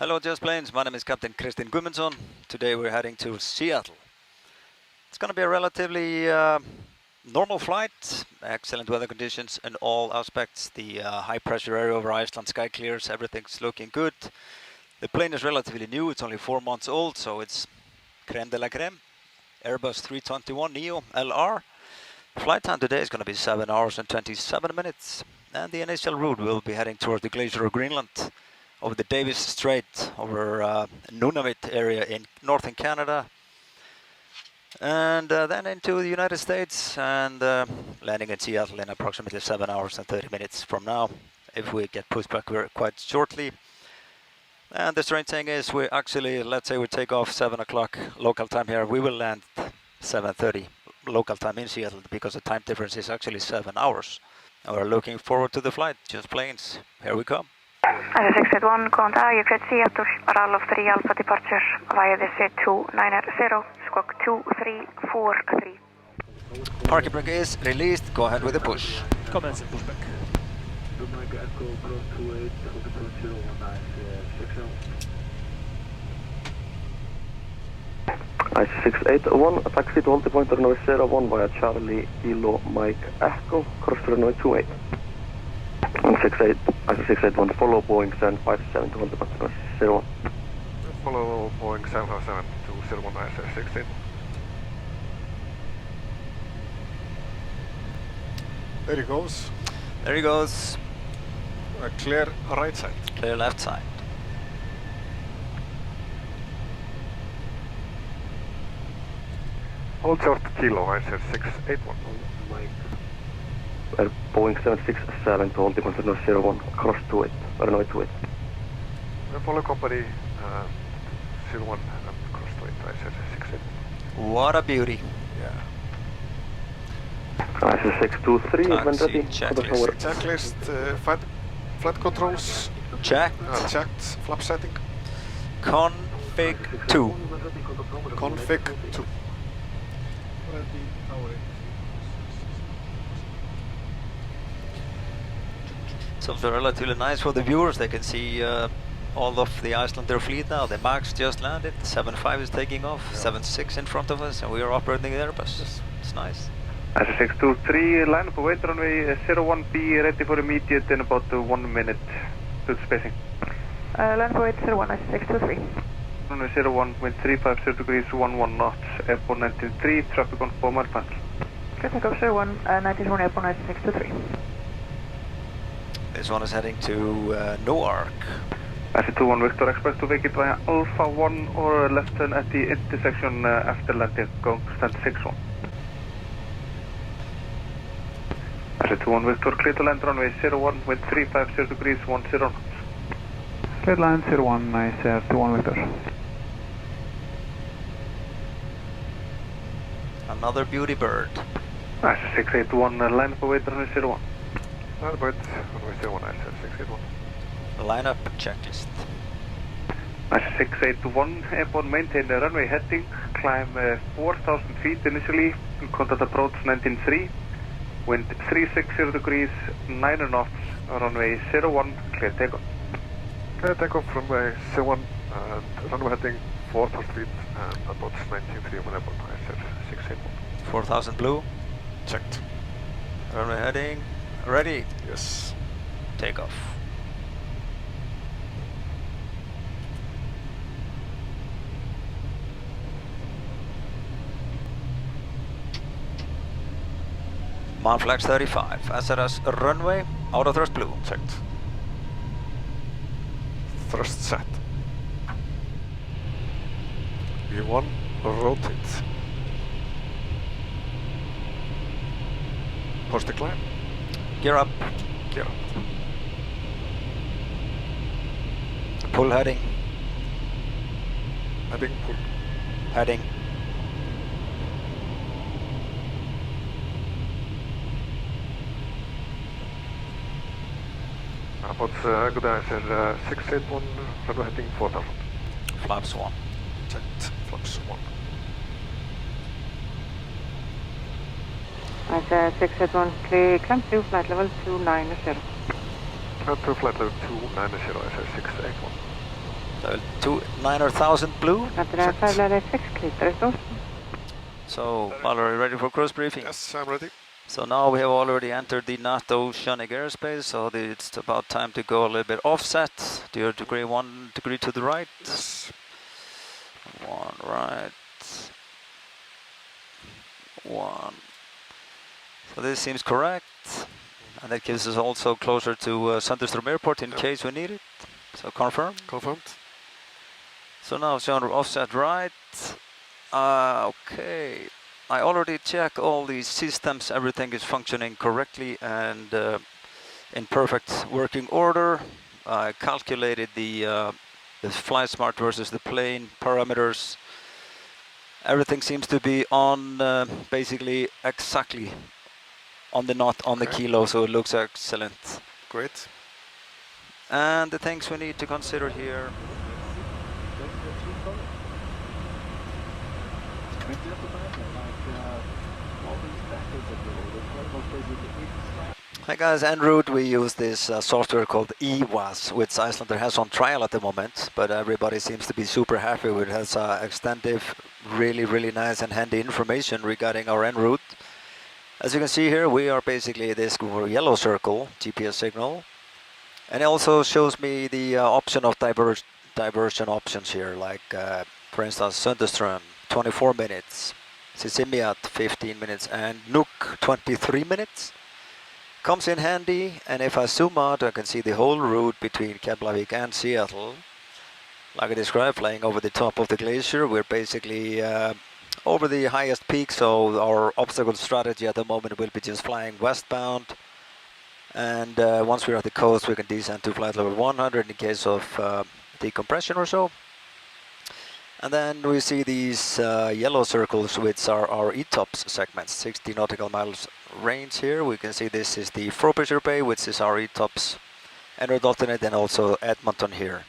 Hello Just Planes, my name is Captain Kristin Guðmundsson. Today we're heading to Seattle. It's going to be a relatively normal flight, excellent weather conditions in all aspects. The high pressure area over Iceland, sky clears, everything's looking good. The plane is relatively new, it's only 4 months old, so it's creme de la creme. Airbus A321neoLR. Flight time today is going to be 7 hours and 27 minutes. And the initial route will be heading towards the glacier of Greenland, over the Davis Strait, over Nuuk area in northern Canada, and then into the United States, and landing in Seattle in approximately 7 hours and 30 minutes from now, if we get pushed back quite shortly. And the strange thing is, we actually, let's say we take off 7 o'clock local time here, we will land 7:30 local time in Seattle, because the time difference is actually 7 hours. And we're looking forward to the flight. Just Planes, here we come. A321, góðan dag, ég flyt Seattle, RAL of 3 Alpha departure via the C290, squawk 2343. Parking brake is released, go ahead with the push. Commence and pushback. I681, taxi to hold point runway 01 via Charlie, Kilo, Mike, Echo, cross to runway 28. I681, follow Boeing 757 to hold point runway 01. Follow Boeing 757 to 01 ISS68. There he goes. There he goes. Clear right side. Clear left side. Hold short Kilo, ISS681. Boeing 767 to hold point runway 01, cross 28, runway 28. Follow company 01 and cross 28, ISS681. What a beauty. Yeah. ISS623 when ready. Checklist, flight controls. Check. Checked, flap setting. Config 2. Config 2. Something relatively nice for the viewers. They can see all of the Icelandair fleet now. The MAX just landed, 7.5 is taking off, 7.6 in front of us, and we are operating the Airbus. It's nice. ISS623, line up await runway 01, be ready for immediate in about 1 minute to spacing. Line up await 01, ISS623. Runway 01, wind 350 degrees, 11 knots, airport 93, traffic on 4 mile panel. Clear takeoff 01, 91 airport, ISS623. This one is heading to Nuuk. ISS21 Victor Express to vacate via Alpha 1 or left turn at the intersection after landing, going to stand 61. ISS21 Victor, clear to land runway 01, wind 350 degrees, 10 knots. Clear line 01, ISS21 Victor. Another beauty bird. ISS681, line up await runway 01. Line up runway 01, ISS681. Lineup checklist. ISS681, airport maintain the runway heading, climb 4,000 feet initially, contact approach 19.3, wind 360 degrees, 9 knots, runway 01, clear takeoff. Clear takeoff from runway 01 and runway heading 4,000 feet and approach 19.3 on airport ISS681. 4,000 blue. Checked. Runway heading. Ready. Yes. Takeoff. Flags 35, SRS runway, auto thrust blue. Checked. Thrust set. V1, rotate. Push the climb. Gear up. Gear up. Pull heading. Heading, pull. Heading. About good answer, 681, runway heading 4,000. Flaps 1. Checked, flaps 1. ISS681, clear, climb to flight level 290. To flight level 290, ISS681. Level 29,000 blue. Level 6 clear. So, Valerie, ready for cruise briefing? Yes, I'm ready. So now we have already entered the not oceanic airspace, so it's about time to go a little bit offset. To your degree, 1 degree to the right. Yes. 1 right. 1. So this seems correct. And that gives us also closer to Sandström Airport in case we need it. So confirm. Confirmed. So now it's on offset right. Okay. I already checked all these systems, everything is functioning correctly and in perfect working order. I calculated the flight smart versus the plane parameters. Everything seems to be on basically exactly on the knot, on the kilo, so it looks excellent. Great. And the things we need to consider here. Hi guys, en route we use this software called EWAS, which Icelandair has on trial at the moment, but everybody seems to be super happy with it. It has extensive, really nice and handy information regarding our en route. As you can see here, we are basically this yellow circle GPS signal, and it also shows me the option of diversion options here, like for instance Sandström 24 minutes, Sisimiut 15 minutes, and Nuuk 23 minutes. Comes in handy, and if I zoom out I can see the whole route between Keflavik and Seattle. Like I described, flying over the top of the glacier, we're basically over the highest peak, so our obstacle strategy at the moment will be just flying westbound, and once we're at the coast we can descend to flight level 100 in case of decompression or so. And then we see these yellow circles, which are our ETOPS segments, 60 nautical miles range here. We can see this is the Frobisher Bay, which is our ETOPS entered alternate, and also Edmonton here.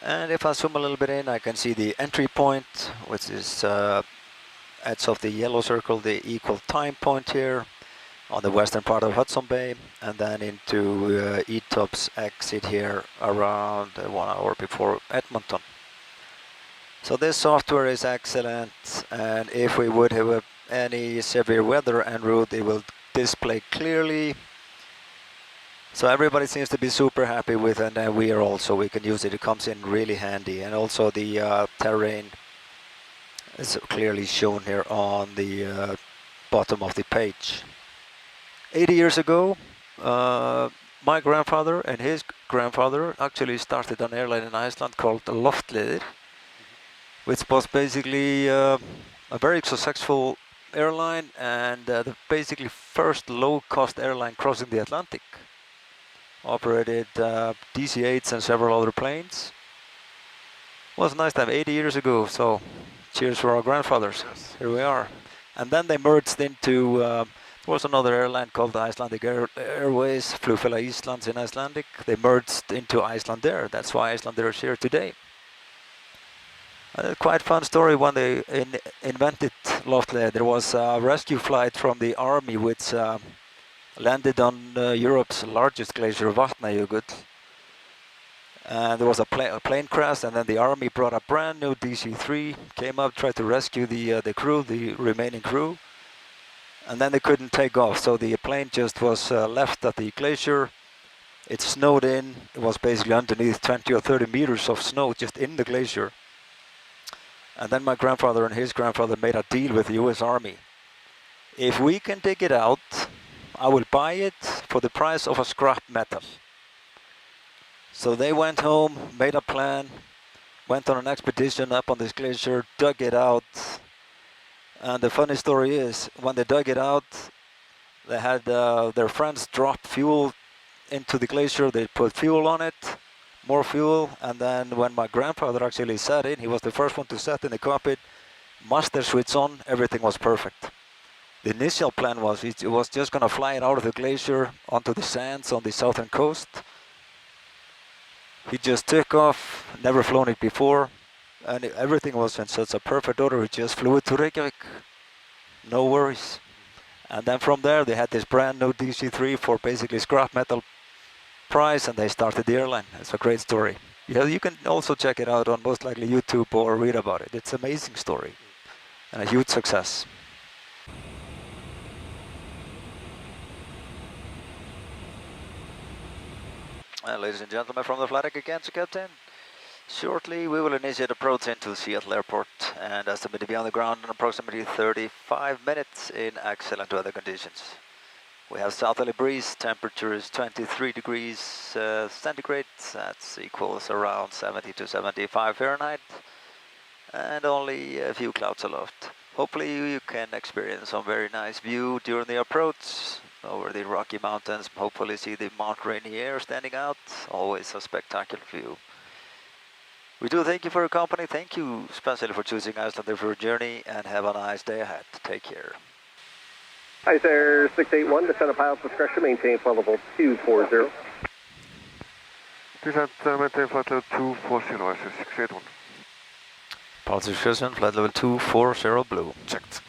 And if I zoom a little bit in, I can see the entry point, which is edge of the yellow circle, the equal time point here on the western part of Hudson Bay, and then into ETOPS exit here around 1 hour before Edmonton. So this software is excellent, and if we would have any severe weather en route, it will display clearly. So everybody seems to be super happy with it, and we are also. We can use it. It comes in really handy, and also the terrain is clearly shown here on the bottom of the page. 80 years ago, my grandfather and his grandfather actually started an airline in Iceland called Loftleiðir, which was basically a very successful airline, and the basically first low-cost airline crossing the Atlantic. Operated DC-8s and several other planes. Was a nice time, 80 years ago, so cheers for our grandfathers. Yes. Here we are. And then they merged into, there was another airline called Icelandic Airways, Flugfélag Íslands in Icelandic. They merged into Icelandair, that's why Icelandair is here today. Quite fun story. When they invented Loftleiðir, there was a rescue flight from the army which landed on Europe's largest glacier, Vatnajökull. And there was a plane crash, and then the army brought a brand new DC-3, came up, tried to rescue the crew, the remaining crew, and then they couldn't take off. So the plane just was left at the glacier. It snowed in. It was basically underneath 20 or 30 meters of snow just in the glacier. And then my grandfather and his grandfather made a deal with the US Army. If we can dig it out, I will buy it for the price of a scrap metal. So they went home, made a plan, went on an expedition up on this glacier, dug it out. And the funny story is, when they dug it out, they had their friends drop fuel into the glacier. They put fuel on it, more fuel, and then when my grandfather actually sat in, he was the first one to sit in the cockpit, master switch on, everything was perfect. The initial plan was it was just going to fly it out of the glacier onto the sands on the southern coast. He just took off, never flown it before, and everything was in such a perfect order. He just flew it to Reykjavik, no worries. And then from there they had this brand new DC-3 for basically scrap metal price, and they started the airline. It's a great story. Yeah, you can also check it out on most likely YouTube or read about it. It's an amazing story and a huge success. Ladies and gentlemen, from the flight deck again to Captain. Shortly we will initiate approach into Seattle Airport and estimate to be on the ground in approximately 35 minutes in excellent weather conditions. We have southerly breeze, temperature is 23 degrees centigrade, that equals around 70 to 75 Fahrenheit, and only a few clouds aloft. Hopefully you can experience some very nice view during the approach over the Rocky Mountains, hopefully see the Mount Rainier standing out, always a spectacular view. We do thank you for your company, thank you especially for choosing Icelandair for your journey, and have a nice day ahead. Take care. Icelandair 681, descent of pilot discretion, maintain flight level 240. Descent, maintain flight level 240, Icelandair 681. Pilot discretion, flight level 240 blue. Checked.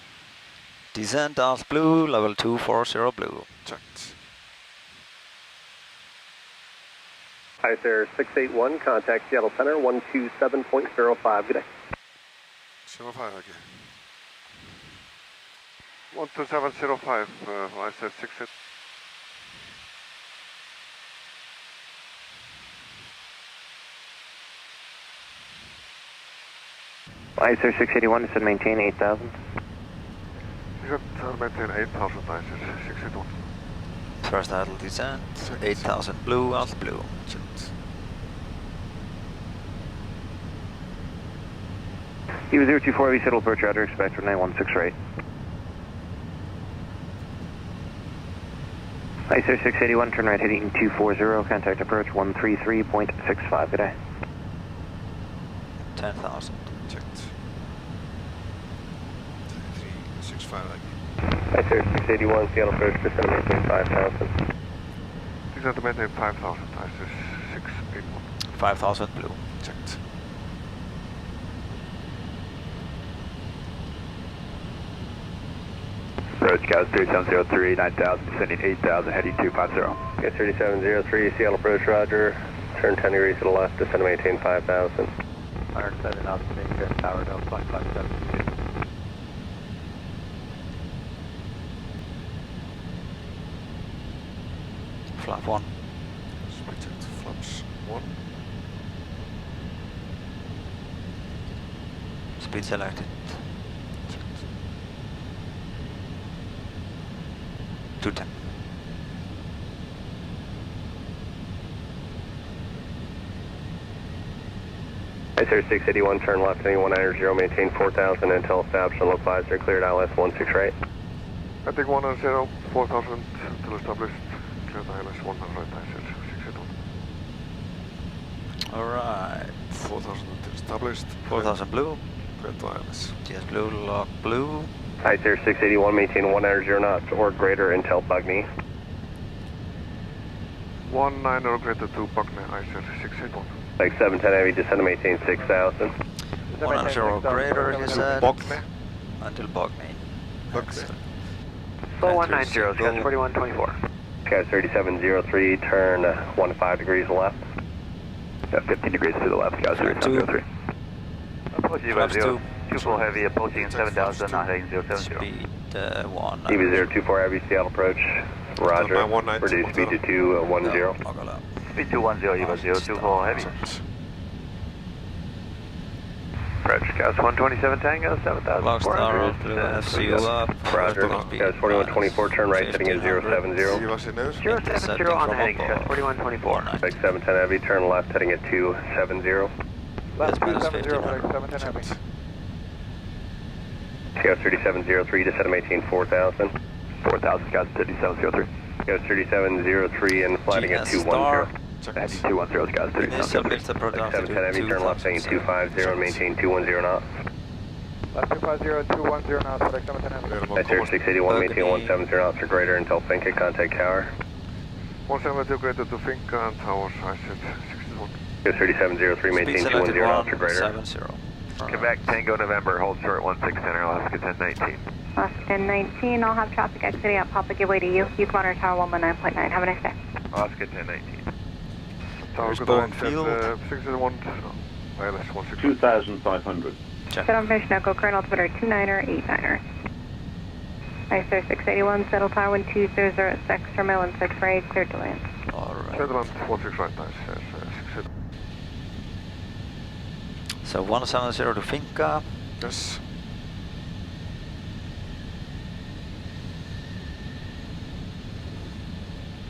Descent alt blue, level 240 blue. Checked. Icelandair 681, contact Seattle Center 127.05, good day. 05, okay. 12705, Icelandair 681. Icelandair 681, descent maintain 8,000. Descent, maintain 8,000, Icelandair 681. First idle descent, 8000 blue, alt blue. Checked. Eva 024, heavy settle approach, roger, expect for 916 rate. Icelandair 681, turn right heading 240, contact approach 133.65, good day. 10,000. Checked. 365, like. Icelandair 681, Seattle approach, descent maintain 5,000. Descent, maintain 5,000, Icelandair 681. 5,000 blue. Checked. Approach Cows 3703, 9,000, descending 8,000, heading 250. Okay, 3703, Seattle approach, roger. Turn 10 degrees to the left, descend and maintain 5,000. 107 out to maintain tower, Delta 557. Flap 1. Speed checked, flaps 1. Speed selected. 210. Icelandair 681, turn left heading 190, maintain 4,000 until established on local advisory, cleared ILS 16 right. I think 190, 4,000 until established. Cleared ILS 100 right, Icelandair 681. Alright. 4,000 until established. 4,000 blue. Cleared ILS. GS blue, lock blue. Icelandair 681, maintain 190 knots or greater until Bugny. 190 greater to Buckney, Icelandair 681. Like 710 heavy, descend and maintain 6,000. 190 greater, he said. Buckney. Until Bogny. Buckney. Full 190, Scott 4124. Scott 3703, turn 15 degrees left. 15 degrees to the left, Scott 3703. Approaching about 2. Two full heavy, approaching 7,000, not heading 070. Speed 1. EV 024 heavy, Seattle approach. Roger. Reduce speed to 210. Speed 210, EVA 024 heavy. Approach, Scouts 127 Tango, 7,400. Blue, FC up. Roger, Scouts 4124, turn right, heading at 070. 070 on the heading, Scouts 4124. Like 710 heavy, turn left, heading at 270. That's minus 1500. Scouts 3703, descend and maintain 4,000. 4,000, Scouts 3703. Scouts 3703 and flying at 210. Heading 210, Scouts 3703. 710 heavy, turn left, heading 250 and maintain 210 knots. Left 250, 210 knots, for 710 heavy. Icelandair 681, maintain 170 knots or greater until Finca, contact tower. 170 greater to Finca and towers, Icelandair 681. Scouts 3703, maintain 210 knots or greater. 70. Quebec Tango November, hold short 16 center, Alaska 1019. Alaska 1019, I'll have traffic exiting at Papa give way to you. You come on our tower 119.9. Have a nice day. Alaska 1019. Here's Boeing field. 601, ILS 16. 2,500. Check. Set on Fish Knuckle, current altimeter 29er, 89er. Icelandair 681, settle tower 1206, terminal and 648, cleared to land. Alright. Netherlands 16 right, nice, yes, 6. So 170 to Finca. Yes.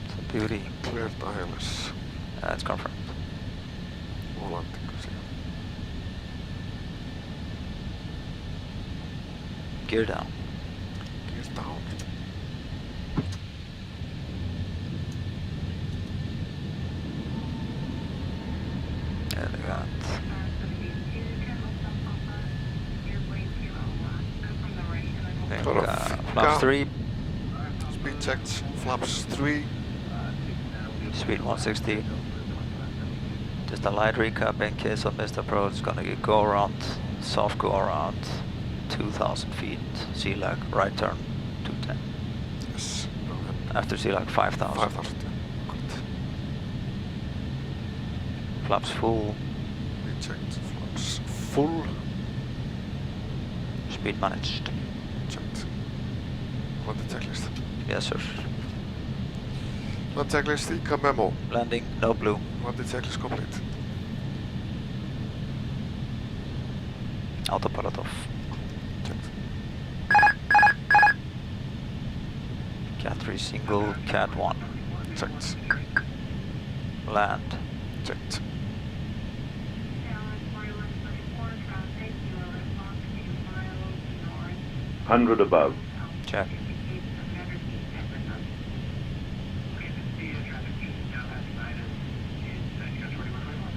It's a beauty. Cleared ILS. That's confirmed. Hollanti. Gear down. Gear down. Elegant. Flaps 3. Speed checked. Flaps 3. Speed 160. Just a light recap in case of missed approach. It's gonna go around, soft go around 2,000 feet. Sea lag, right turn 210. Yes. After sea lag 5,000. 5,000. Good. Flaps full. Speed checked. Flaps full. Speed managed. Checked. Run the checklist. Yes, sir. Run checklist, ICA memo. Landing, no blue. Run the checklist complete. Autopilot off. Checked. Cat 3 single, Cat 1. Checked. Land. Checked. Hundred above. Check.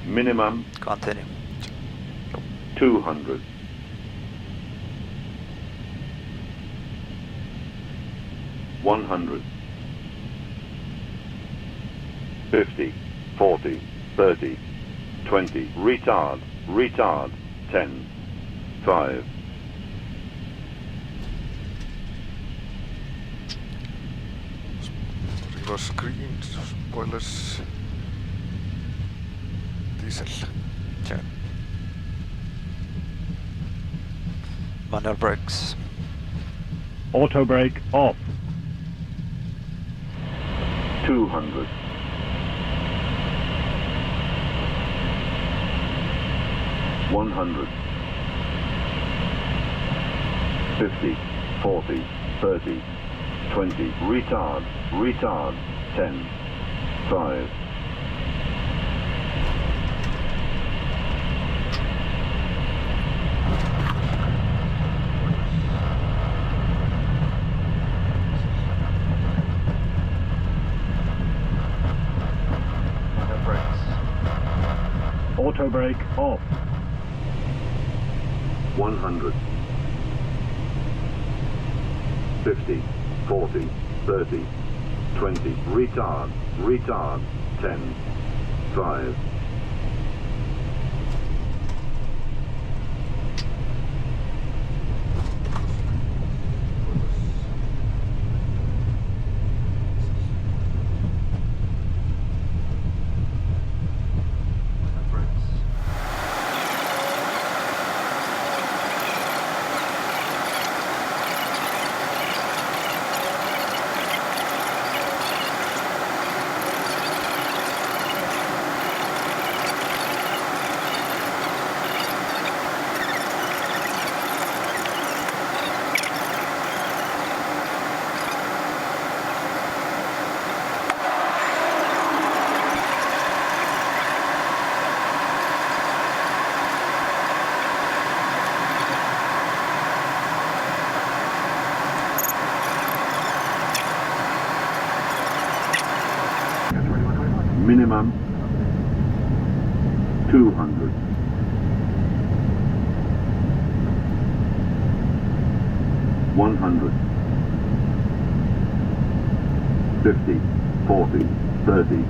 Minimum Continue. 200. 100. 50. 40. 30. 20. Retard. Retard. 10. 5. Reverse screen, spoilers. Diesel. Check. Manual brakes. Auto brake off. 200. 100. 50. 40. 30. 20. Retard. Retard. 10. 5. Auto brake off. 100. 50. 40. 30. 20. Retard. Retard. 10. 5. Minimum 200. 100. 50. 40. 30.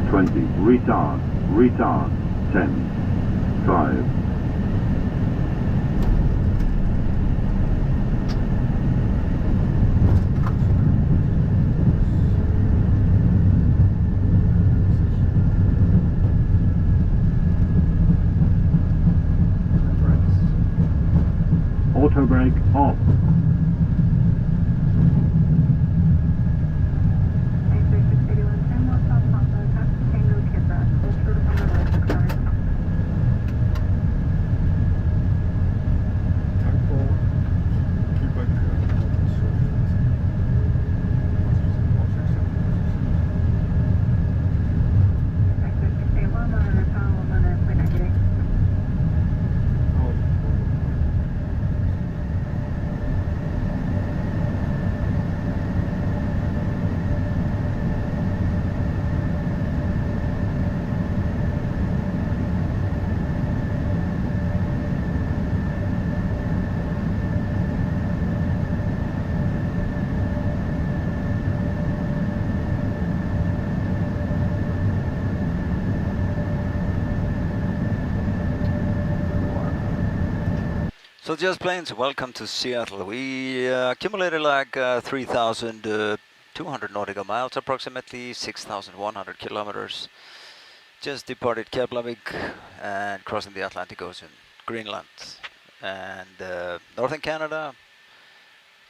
20. Retard. Retard. 10. 5. brake off. So just planes, welcome to Seattle. We accumulated like 3,200 nautical miles, approximately 6,100 kilometers. Just departed Keflavik and crossing the Atlantic Ocean, Greenland and northern Canada,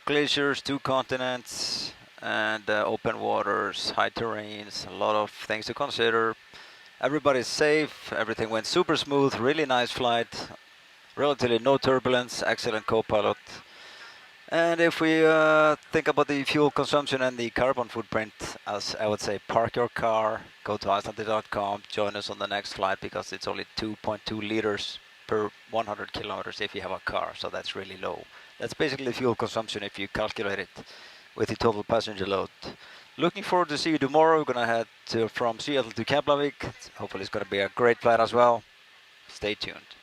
glaciers, 2 continents, and open waters, high terrains, a lot of things to consider. Everybody's safe, everything went super smooth, really nice flight. Relatively no turbulence, excellent co-pilot. And if we think about the fuel consumption and the carbon footprint, as I would say, park your car, go to Icelandair.com, join us on the next flight because it's only 2.2 liters per 100 kilometers if you have a car, so that's really low. That's basically the fuel consumption if you calculate it with the total passenger load. Looking forward to see you tomorrow. We're going to head from Seattle to Keflavik. Hopefully it's going to be a great flight as well. Stay tuned.